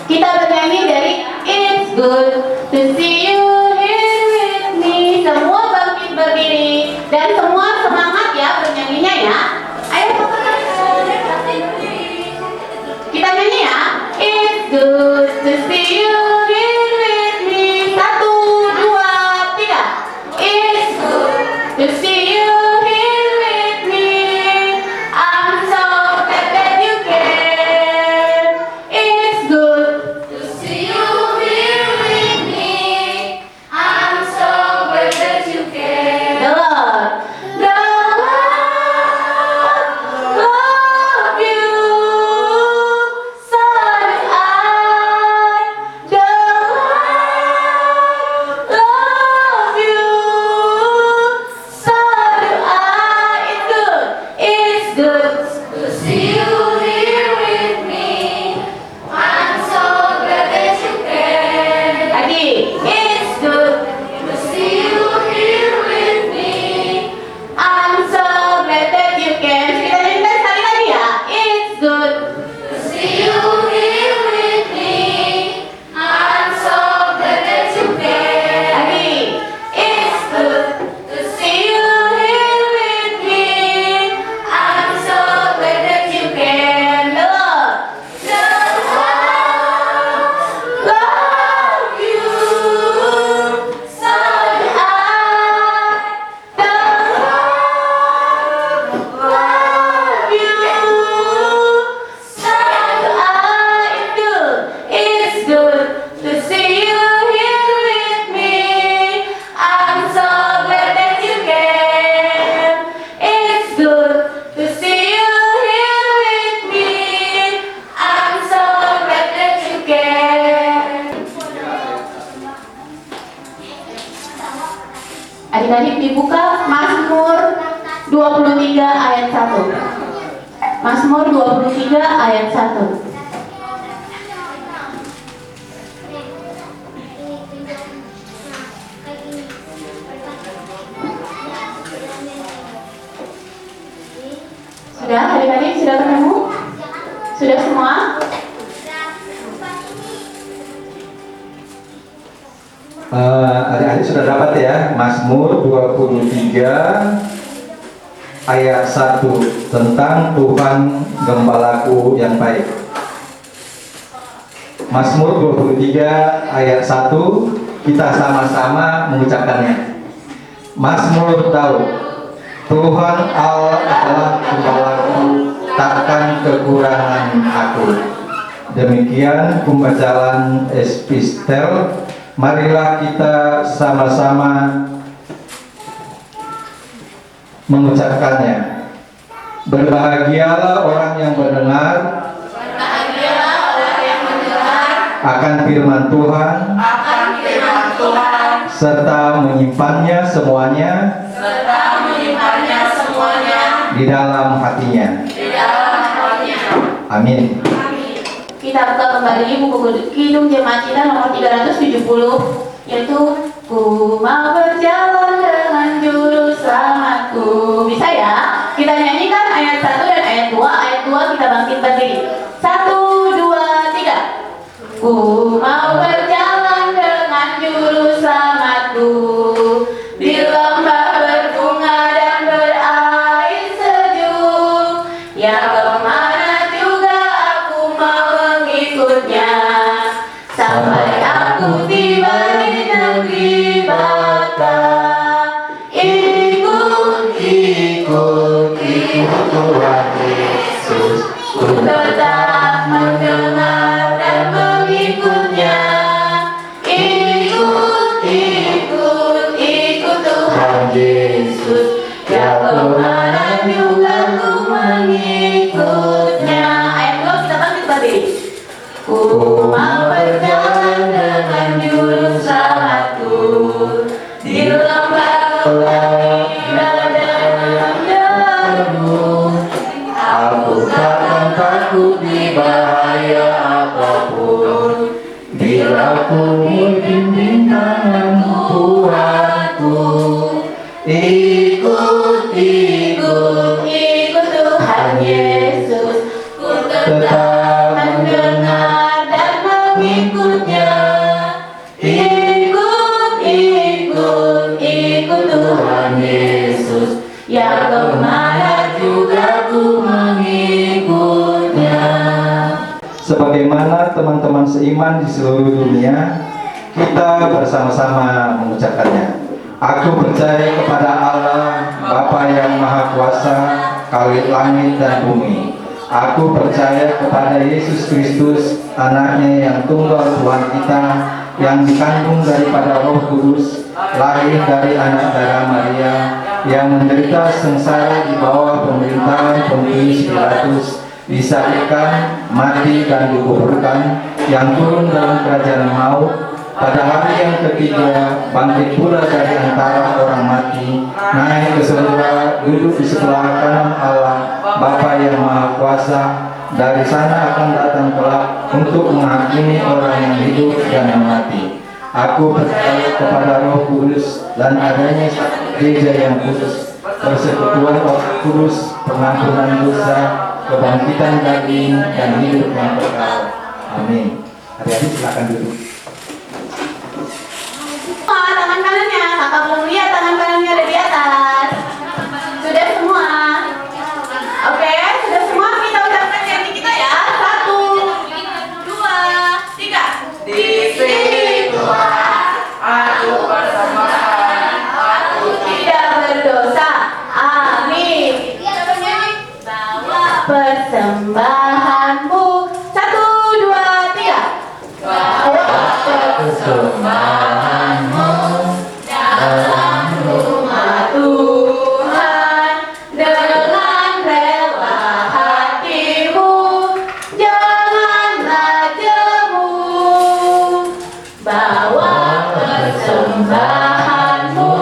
Kita bernyanyi dari It's Good to See You Here With Me. Semua bangkit berdiri dan semua semangat ya bernyanyinya ya. Ayo kita nyanyi ya. It's good to see you here with me. 1, 2, 3. It's good to see you here with me. I'm so glad that you came. It's good to see you here with me. I'm so glad that you came. The Lord love you. So do I. The Lord love you. So do I. It's good to see you here with me. I'm so glad that you came. Lagi. It's good to see you here with me. I'm so glad that you came. Kita nyanyikan sekali lagi ya. It's good to see you here with me. I'm so glad that you came. Lagi. It's good to see you here with me. I'm so glad that you came. The Lord love you. So do I. The Lord love you. So do I. It's good to see you here with me. I'm so glad that you came. It's good to see you here with me. I'm so glad that you came. Adik-adik dibuka Mazmur 23 ayat 1. Mazmur 23 ayat 1. Sudah adik-adik sudah ketemu? Sudah semua? Adik-adik sudah dapat ya Mazmur 23 ayat 1 tentang Tuhan Gembalaku yang baik. Mazmur 23 ayat 1 kita sama-sama mengucapkannya. Mazmur Daud. Tuhan Allah adalah gembalaku, takkan kekurangan aku. Demikian pembacaan epistel. Marilah kita sama-sama mengucapkannya. Berbahagialah orang yang mendengar akan firman Tuhan, serta menyimpannya semuanya di dalam hatinya. Amin. Kita buka kembali buku Kidung Jemaat Cina nomor 370, yaitu Ku mau berjalan dengan juru selamatku. Bisa ya? Kita nyanyikan ayat 1 dan ayat 2. Ayat 2 kita bangkit berdiri. 1, 2, 3. Ku mau berjalan dengan juru selamatku di lembah berbunga dan berair sejuk. Ya kemana juga aku mau mengikutnya, sampai aku tiba di negeri Baka. Ikut, ikut, ikut Tuhan Yesus. Ku tetap mendengar dan mengikutnya. Ikut, ikut, ikut Tuhan Yesus. Ya kemana juga ku mengikutnya. Ayat 2 kita bangkit berdiri. Ku mau berjalan dengan juru selamatku di lembah dalam debu. Aku takkan takut di bahaya apapun, bila ku dibimbing tangan Tuhanku. Ikut, ikut, ikut Tuhan Yesus. Ku tetap mendengar dan sebagaimana teman-teman seiman di seluruh dunia, kita bersama-sama mengucapkannya. Aku percaya kepada Allah, Bapa yang Maha Kuasa, Khalik langit dan bumi. Aku percaya kepada Yesus Kristus, anaknya yang tunggal Tuhan kita, yang dikandung daripada Roh Kudus, lahir dari anak darah Maria, yang menderita sengsara di bawah pemerintahan Pontius Pilatus, disalibkan, mati dan dikuburkan, yang turun dalam kerajaan maut, pada hari yang ketiga bangkit pula dari antara orang mati, naik ke surga, duduk di sebelah kanan Allah, Bapa yang Maha Kuasa. Dari sana akan datang kelak untuk menghakimi orang yang hidup dan yang mati. Aku percaya kepada Roh Kudus dan adanya satu gereja yang kudus, persekutuan Roh Kudus, pengampunan dosa, kebangkitan daging dan hidup yang kekal. Amin. Adik-adik silakan duduk. Tangan kanannya, kakak belum lihat tangan kanannya ada di atas. Sudah semua? Oke, sudah semua kita ucapkan janji kita ya. 1, 2, 3. Di sini Tuhan, aku persembahan, aku tidak berdosa. Amin. Bawa persembahanmu. 1, 2, 3. Bawa persembahanmu dalam rumah Tuhan dengan rela hatimu, janganlah jemu. Bawa persembahanmu,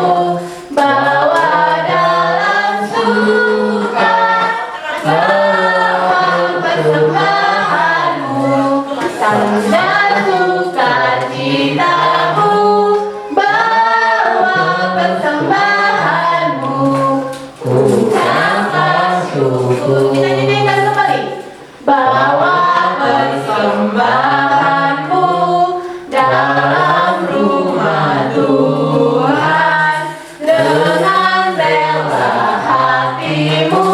bawa dalam suka, bawa persembahanmu, tanda sukacitamu, bawa persembahanmu, ucapkan syukur. Kita nyanyikan kembali. Bawa persembahanmu dalam rumah Tuhan dengan rela hatimu,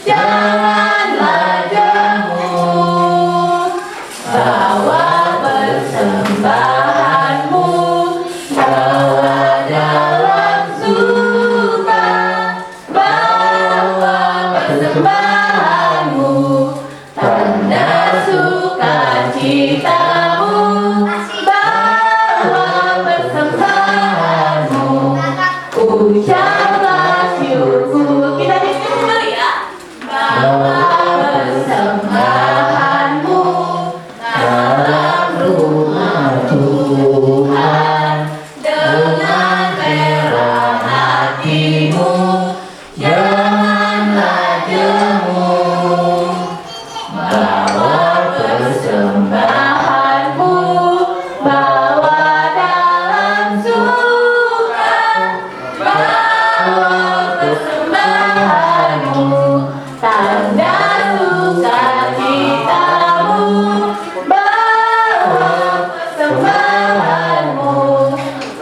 janganlah jemu. Bawa persembahanmu, bawa dalam suka, bawa persembahanmu, tanda sukacitamu, bawa persembahanmu, ucaplah syukur. Kita nyanyikan kembali ya. Bawa persembahanmu dalam rumah Tuhan dengan rela hatimu, janganlah jemu. Bawa persembahanmu, bawa dalam suka, bawa persembahanmu, tanda sukacitamu, bawa persembahanmu,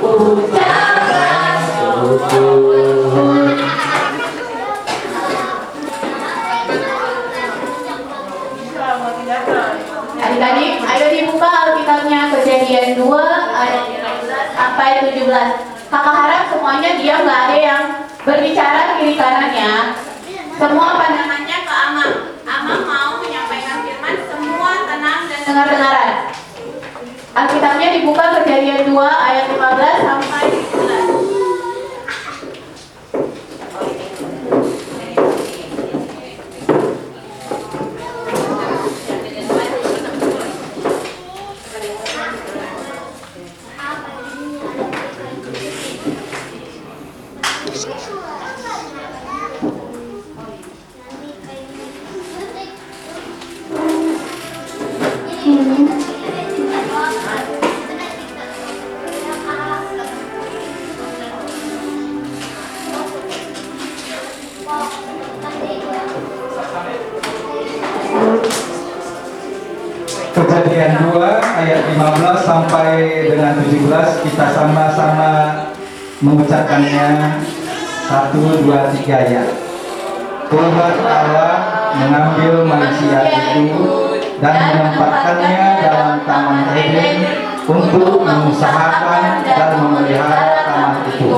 ucapkan syukur. Adik-adik, ayo dibuka Alkitabnya Kejadian 2 ayat 15 sampai 17. Kakak harap semuanya diam, nggak ada yang berbicara kiri kanannya. Semua pandangannya ke Amang. Amang mau menyampaikan firman, semua tenang dan dengar-dengaran. Alkitabnya dibuka Kejadian 2 ayat 15 sampai 17. Kejadian 2 ayat 15 sampai dengan 17, kita sama-sama mengucapkannya. 1, 2, 3 ya. Tuhan Allah mengambil manusia itu, dan menempatkannya dalam Taman Eden untuk mengusahakan dan memelihara taman itu.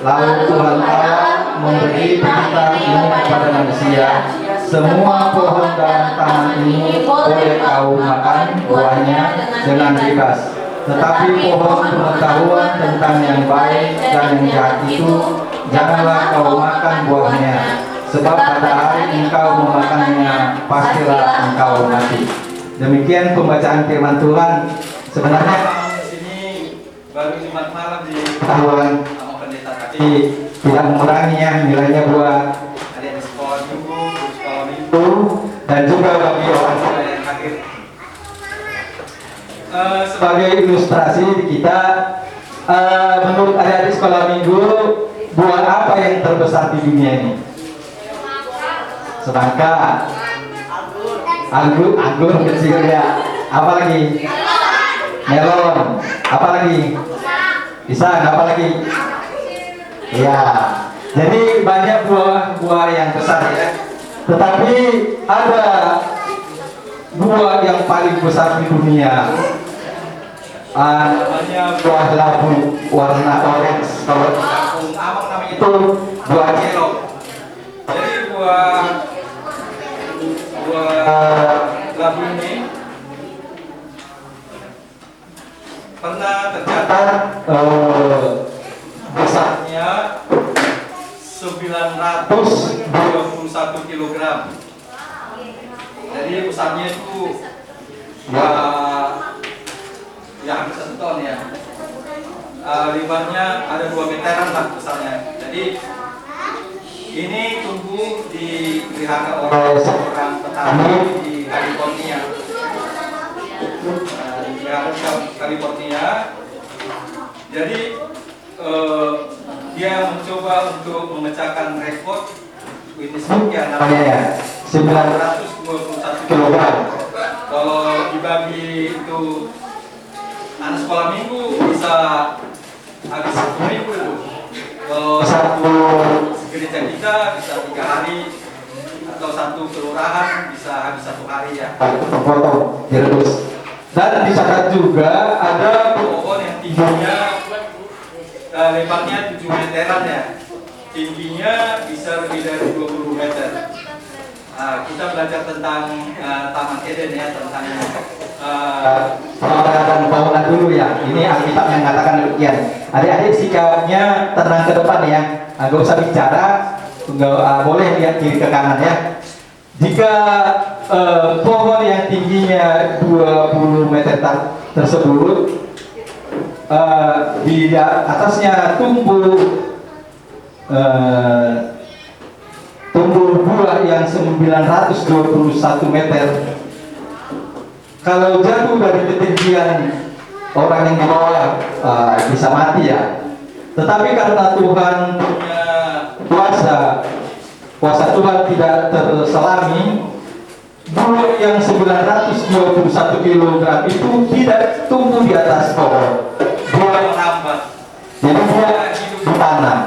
Lalu Tuhan Allah memberi perintah ini kepada manusia, semua pohon dalam taman ini boleh kau makan buahnya dengan bebas. Tetapi pohon pengetahuan tentang yang baik dan yang jahat itu janganlah kau makan buahnya, sebab pada hari engkau memakannya pastilah engkau mati. Demikian pembacaan firman Tuhan. Sebenarnya di sini baru Jumat malam di Tuhan sama pendeta tadi. tidak mengurangi ya nilainya buat Ada di sekolah minggu, di sekolah minggu itu dan juga bagi orang yang hadir. sebagai ilustrasi kita menurut adik-adik sekolah minggu buah apa yang terbesar di dunia ini? Semangka, anggur kecil ya. Apa lagi? Melon. Apa lagi? Pisang. Apa lagi? Ya. Jadi banyak buah-buah yang besar ya. Tetapi ada buah yang paling besar di dunia. Namanya buah labu warna orange. Kalau Kampung Amang namanya itu buah Yelo. Jadi buah labu ini pernah tercatat besarnya 921 kilogram. Jadi besarnya itu ya hampir 1 ton ya. Lebarnya ada 2 meteran lah besarnya. Jadi ini tumbuh dipelihara oleh seorang petani di California. Dipelihara di California. Jadi dia mencoba untuk memecahkan rekor Guinness Book yang namanya 921 kilogram. Kalau dibagi itu anak sekolah minggu bisa habis 1 minggu. Kalau satu gereja kita bisa 3 hari, atau satu kelurahan bisa habis 1 hari ya. Potong, direbus. Dan dicatat juga ada Pohon yang tingginya lebarnya 7 meteran ya, tingginya bisa lebih dari 20 meter. Kita belajar tentang Taman Eden ya, tentang pengamatan bangunan dulu ya. Ini Alkitab yang mengatakan demikian. Adik-adik sikapnya tenang ke depan ya. Nggak usah bicara, boleh lihat kiri ke kanan ya. Jika pohon yang tingginya 20 meter tersebut di atasnya tumbuh buah yang 921 meter. Kalau jatuh dari ketinggian, orang yang di bawah bisa mati ya. Tetapi karena Tuhan punya kuasa Tuhan tidak terselami, buah yang 921 kilogram itu tidak tumbuh di atas pohon. buah merambat. Jadi dia di tanah.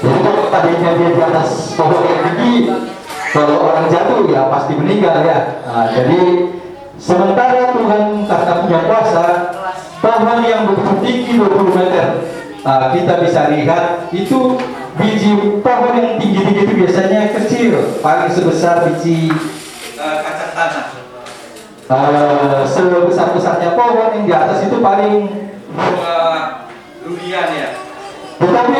Jadi kalau tadinya dia di atas pohon yang tinggi, kalau orang jatuh ya pasti meninggal ya. Jadi sementara Tuhan karena punya kuasa, pohon yang begitu tinggi 20 meter, kita bisa lihat itu biji pohon yang tinggi-tinggi itu biasanya kecil, paling sebesar biji Kacang tanah. sebesar-besarnya pohon yang di atas itu paling. Buah durian ya. Tetapi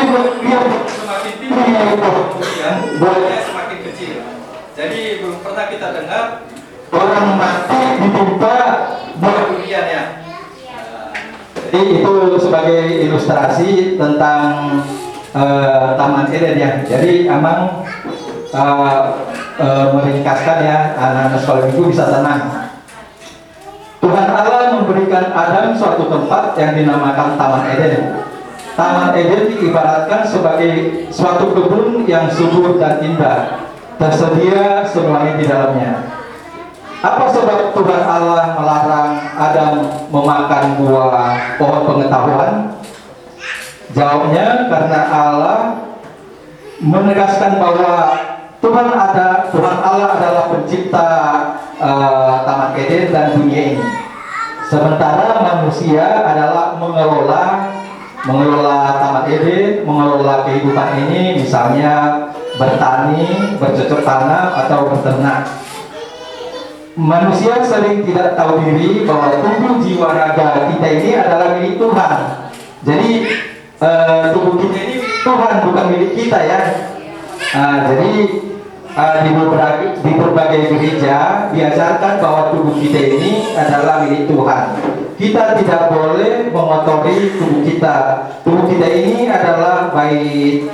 dia Semakin tinggi pohon durian, buahnya semakin kecil. Jadi belum pernah kita dengar orang mati ditimpa buah durian ya. Jadi itu sebagai ilustrasi tentang Taman Eden ya. Jadi emang meringkaskan ya, anak-anak sekolah minggu bisa tenang. Tuhan Allah memberikan Adam suatu tempat yang dinamakan Taman Eden. Taman Eden diibaratkan sebagai suatu kebun yang subur dan indah, tersedia semuanya di dalamnya. Apa sebab Tuhan Allah melarang Adam memakan buah pohon pengetahuan? Jawabnya karena Allah menegaskan bahwa Tuhan Allah adalah pencipta Taman Eden dan Sementara manusia adalah mengelola Taman Eden, mengelola kehidupan ini, misalnya bertani, bercocok tanam atau beternak. Manusia sering tidak tahu diri bahwa tubuh jiwa raga kita ini adalah milik Tuhan. Jadi tubuh kita ini milik Tuhan, bukan milik kita ya. Jadi di berbagai gereja diajarkan bahwa tubuh kita ini adalah milik Tuhan. Kita tidak boleh mengotori tubuh kita. Tubuh kita ini adalah bait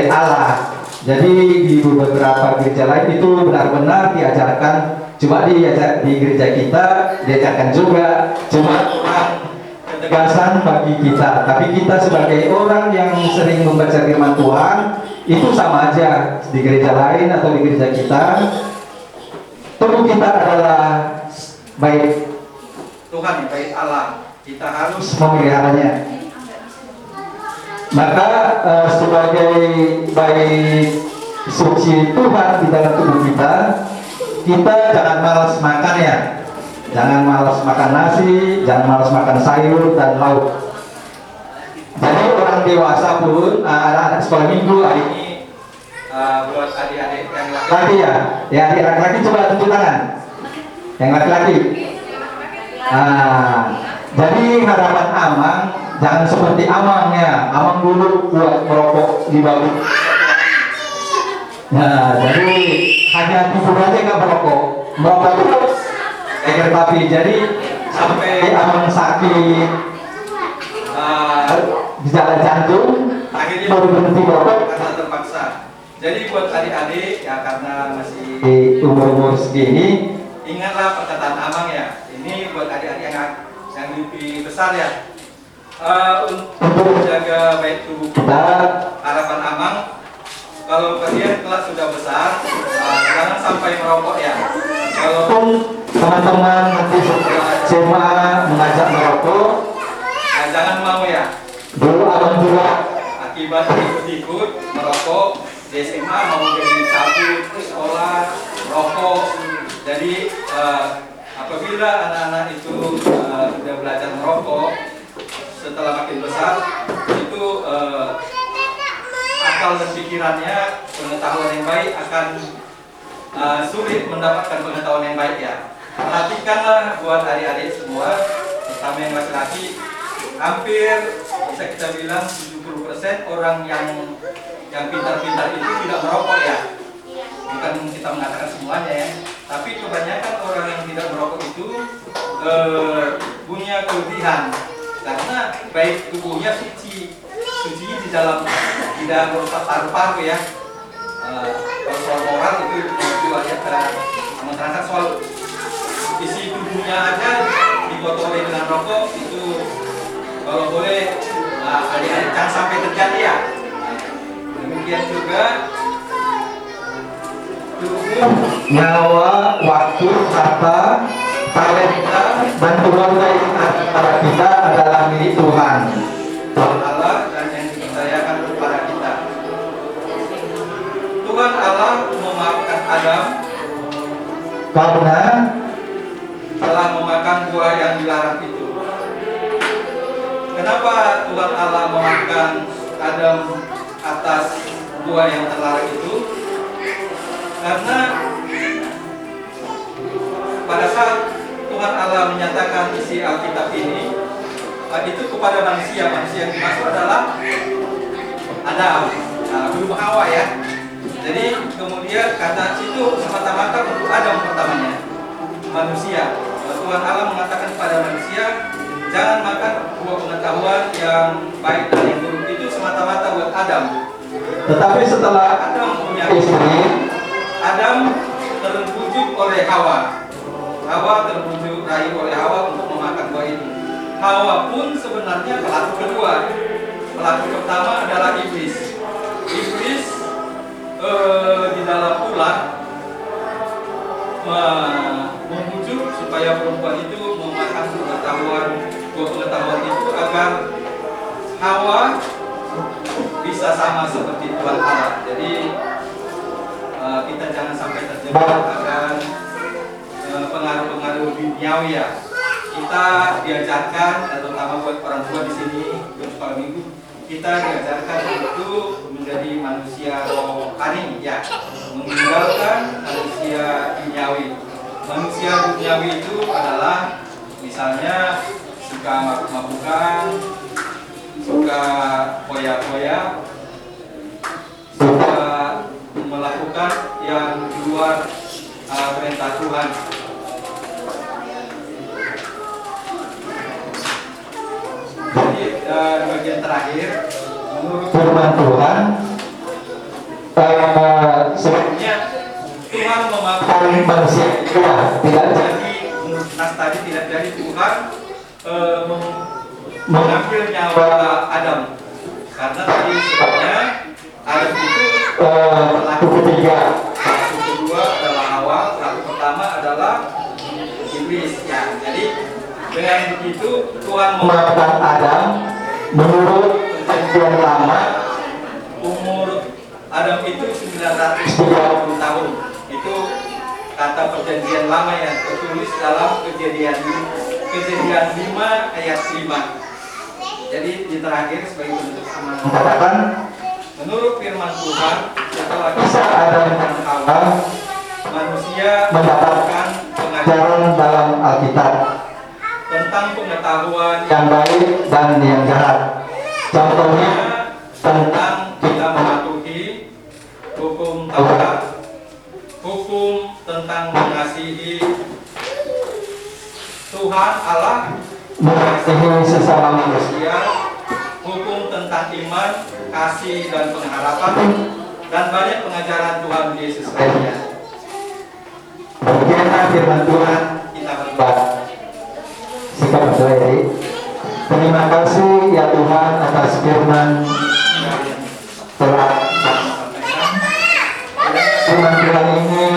Allah. Jadi di beberapa gereja lain itu benar-benar diajarkan. Cuma di gereja kita diajarkan juga, cuma ketegasan bagi kita. Tapi kita sebagai orang yang sering membaca firman Tuhan, itu sama aja di gereja lain atau di gereja kita. Tubuh kita adalah baik Tuhan, baik Allah. Kita harus memeliharanya. Maka sebagai baik suci Tuhan di dalam tubuh kita, kita jangan malas makan ya. Jangan malas makan nasi, jangan malas makan sayur dan lauk. Jadi orang dewasa pun, anak-anak sekolah minggu hari ini, buat adik-adik yang laki-laki ya, adik laki-laki coba tunjuk tangan. Yang laki-laki. Jadi harapan Amang jangan seperti Amang ya. Amang dulu buat merokok di bawah. Nah, jadi hanya tidur aja nggak merokok terus tapi jadi sampai Amang sakit gejala jantung akhirnya baru berhenti merokok karena terpaksa. Jadi buat adik-adik ya, karena masih di umur segini, ingatlah perkataan Amang ya. Ini buat adik-adik yang lebih besar ya, untuk menjaga baik tubuh kita. Harapan Amang, kalau kalian kelak sudah besar, jangan sampai merokok ya. Kalau teman-teman nanti SMA mengajak merokok, jangan mau ya. dulu Abang juga Akibat ikut-ikut merokok di SMA, mau jadi cabut ke sekolah, merokok. Jadi apabila anak-anak itu sudah belajar merokok, setelah makin besar itu akal dan pikirannya, pengetahuan yang baik akan sulit mendapatkan pengetahuan yang baik ya. Perhatikanlah buat adik-adik semua, terutama yang laki-laki, hampir bisa kita bilang 70% orang yang pintar-pintar itu tidak merokok ya. Bukan kita mengatakan semuanya ya, tapi kebanyakan orang yang tidak merokok itu punya kelebihan karena baik tubuhnya suci di dalam, tidak merusak paru-paru ya. Kalau soal moral itu aja menerangkan soal isi tubuhnya aja dikotori dengan rokok itu kalau boleh adik-adik jangan sampai terjadi ya. Demikian juga nyawa, waktu, harta, talenta, dan keluarga yang ada pada kita adalah milik Tuhan. Allah dan yang dipercayakan kepada kita. Tuhan Allah memaafkan Adam Karena telah memakan buah yang dilarang itu. Kenapa Tuhan Allah memaafkan Adam atas buah yang terlarang itu? Karena pada saat Tuhan Allah menyatakan isi Alkitab ini, itu kepada manusia yang dimaksud adalah Adam, belum Hawa ya. Jadi kemudian kata itu semata-mata untuk Adam pertamanya, manusia. Tuhan Allah mengatakan kepada manusia, jangan makan buah pengetahuan yang baik dan yang buruk, itu semata-mata buat Adam. tetapi setelah Adam punya istri, Adam terbujuk oleh Hawa. Hawa terbujuk rayu oleh Hawa untuk memakan buah itu. Hawa pun sebenarnya pelaku kedua. Pelaku pertama adalah iblis. Iblis di dalam ular membujuk supaya perempuan itu memakan buah pengetahuan itu agar Hawa bisa sama seperti Tuhan Allah. Jadi kita jangan sampai terjebak akan pengaruh-pengaruh duniawi ya. Kita kita diajarkan, terutama buat orang tua di sini, buat sekolah minggu, kita diajarkan untuk menjadi manusia rohani, ya, meninggalkan manusia duniawi. Manusia duniawi itu adalah misalnya suka mabuk-mabukan, suka foya-foya, suka melakukan yang di luar perintah Tuhan. Jadi bagian terakhir, menurut firman Tuhan sebenarnya Tuhan memakai manusia tidak jadi menurut nas tadi tidak jadi Tuhan mengambil nyawa Adam, karena tadi sebenarnya Adam itu pelaku ketiga, pelaku kedua adalah Hawa, pelaku pertama adalah iblis, ya. Jadi dengan begitu Tuhan memaafkan Adam menurut perjanjian lama. umur Adam itu 930 tahun. Itu kata perjanjian lama yang tertulis dalam kejadian 5 ayat 5. Jadi di terakhir sebagai bentuk amanat Mengatakan menurut firman Tuhan, setelah kisah Adam dan Hawa manusia mendapatkan pengajaran ajaran dalam Alkitab tentang pengetahuan yang baik dan yang jahat. Contohnya tentang kita mematuhi hukum Taurat, hukum tentang mengasihi Tuhan Allah, mengasihi sesama manusia, hukum tentang iman, kasih dan pengharapan, dan banyak pengajaran Tuhan Yesus lainnya. Demikianlah firman Tuhan. Kita berdoa. Sikap berdoa ya. Terima kasih ya Tuhan atas firman telah firman Tuhan ini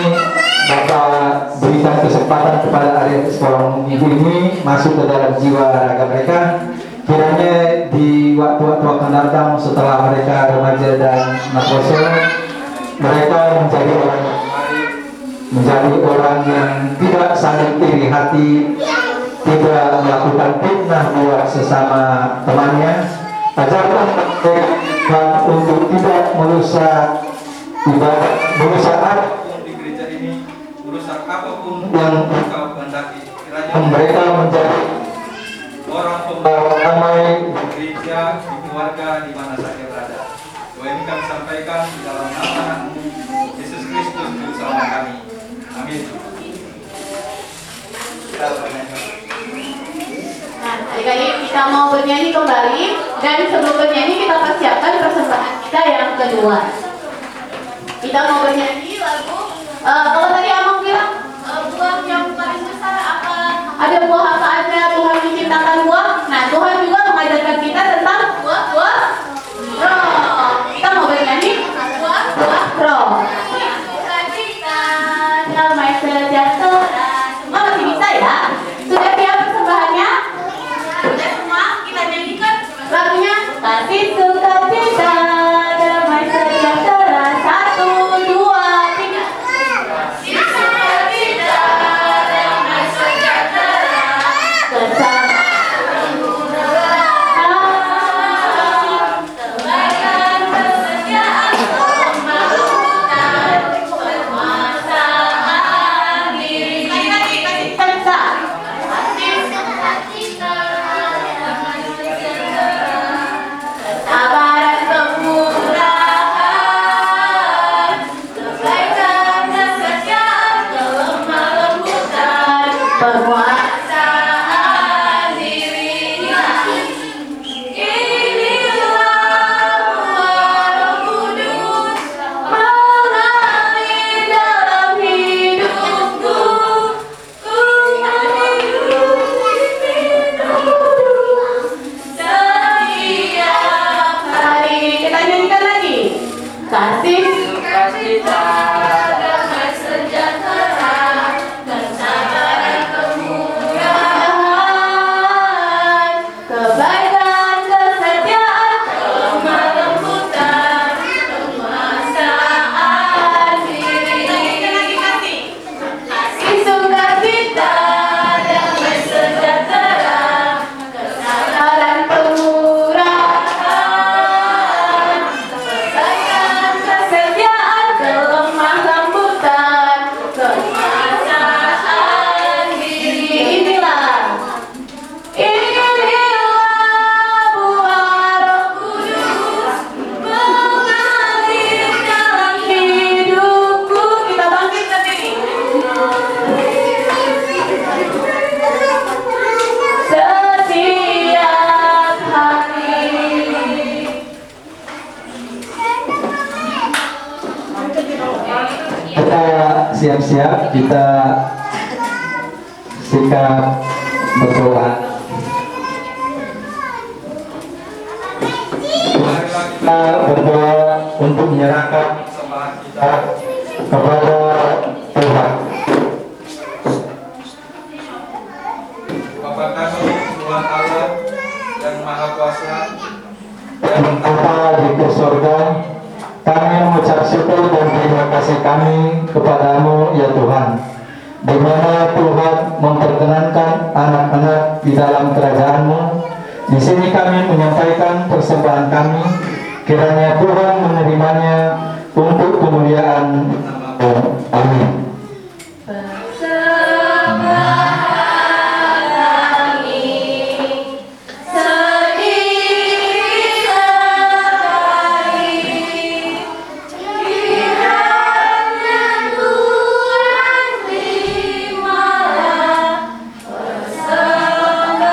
Bapak berikan kesempatan kepada adik sekolah minggu ini masuk ke dalam jiwa raga mereka. Kiranya di waktu-waktu akan datang setelah mereka remaja dan matroso, mereka menjadi orang yang tidak saling iri hati, tidak melakukan fitnah buat sesama temannya. Ajarkan mereka untuk tidak merusak ibadah, merusak Di gereja ini merusak apapun yang engkau kehendaki. Kiranya mereka menjadi orang pembawa damai. di gereja, di keluarga, di mana saja berada. Doa ini kami sampaikan di dalam nama Yesus Kristus Juru Selamat kami. Amin. Kita bernyanyi. Nah, adik-adik kita mau bernyanyi kembali, dan sebelum bernyanyi kita persiapkan persembahan kita yang kedua. Kita mau bernyanyi lagu. Kalau tadi Amang bilang buah yang paling besar apa? Ada buah apa aja Tuhan menciptakan buah? Nah, Tuhan juga mengajarkan kita tentang buah-buah roh. Kita mau bernyanyi buah-buah roh. Tuhan kita damai sejahtera. Semua masih bisa ya? Sudah siap persembahannya? Sudah semua? Kita nyanyikan lagunya Kasih Sukacita Damai Sejahtera. 1, 2, 3. Kasih Sukacita Damai Sejahtera bersama kebaikan, kesetiaan, kemaluan, permasaan diri. Lagi, kasih sukacita. Kasih sukacita damai sejahtera, kesabaran, kemurahan, kebaikan, kesetiaan, kelemah lembutan, penguasaan dirinya. Inilah buah Roh Kudus mengalir dalam hidupku. Ku hidup setiap hari. Kita nyanyikan lagi. Kasih sukacita damai sejahtera, kesabaran, kemuliaan, setiap hari. Kita siap-siap, kita sikap berdoa. Kita berdoa untuk menyerahkan Persembahan kita kepada Tuhan. Bapa kami, Tuhan Allah yang Maha Kuasa, Yang Bapa di surga, kami mengucap syukur dan terima kasih kami kepadamu ya Tuhan, di mana Tuhan memperkenankan anak-anak di dalam kerajaan-Mu. Di sini kami menyampaikan persembahan kami, kiranya Tuhan menerimanya untuk kemuliaan. Amin. Persembahan kami sedikit sekali, kiranya Tuhan terimalah persembahan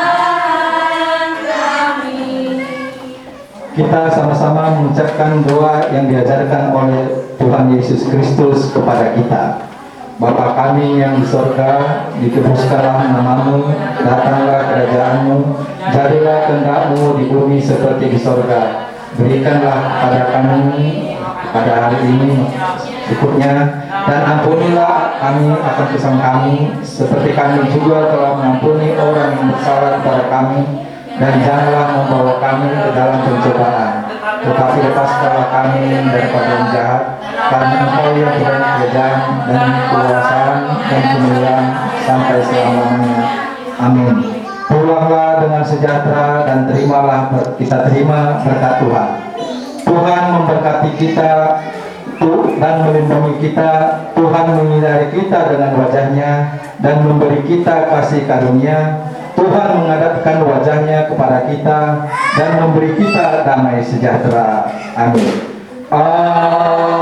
kami. Kita sama-sama mengucapkan doa yang diajarkan oleh Tuhan Yesus Kristus kepada kita. Bapa kami yang di sorga, dikuduskanlah namamu, datanglah kerajaanmu, jadilah kehendak-Mu di bumi seperti di sorga. Berikanlah pada kami pada hari ini cukupnya, dan ampunilah kami akan kesalahan kami, seperti kami juga telah mengampuni orang yang bersalah kepada kami. Dan janganlah membawa kami ke dalam pencobaan, tetapi lepaskanlah kami daripada yang jahat, karena Engkau yang punya kerajaan dan kekuasaan dan kemuliaan sampai selama-lamanya. Amin. Pulanglah dengan sejahtera dan terimalah kita terima berkat Tuhan. Tuhan memberkati kita dan melindungi kita. Tuhan menyinari kita dengan wajah-Nya dan memberi kita kasih karunia. Tuhan menghadapkan wajah-Nya kepada kita dan memberi kita damai sejahtera. Amin. Amin.